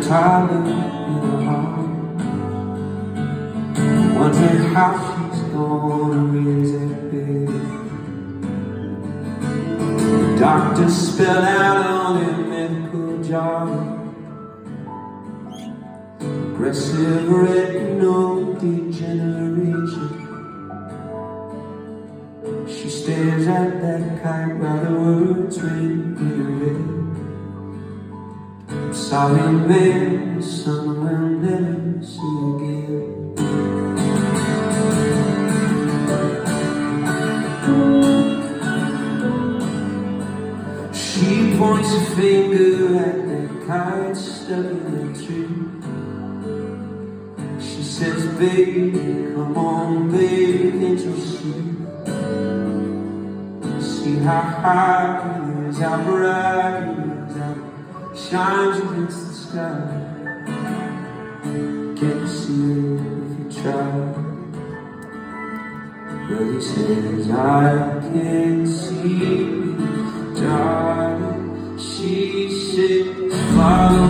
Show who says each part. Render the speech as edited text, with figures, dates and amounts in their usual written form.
Speaker 1: toddler in her heart, wondering how she's gonna raise that baby. The doctor spelled out on their medical jargon, aggressive retinal degeneration. She stares at that kite while the words ring in her head. I'm sorry, man, the sun will never see again. She points a finger at that kite stuck in the tree. She says, baby, come on, baby, can't you see? See how high it is, how bright it is, how it shines against the sky. Can't you see it if you try? Well, he says, I can't see it, darling. She says, follow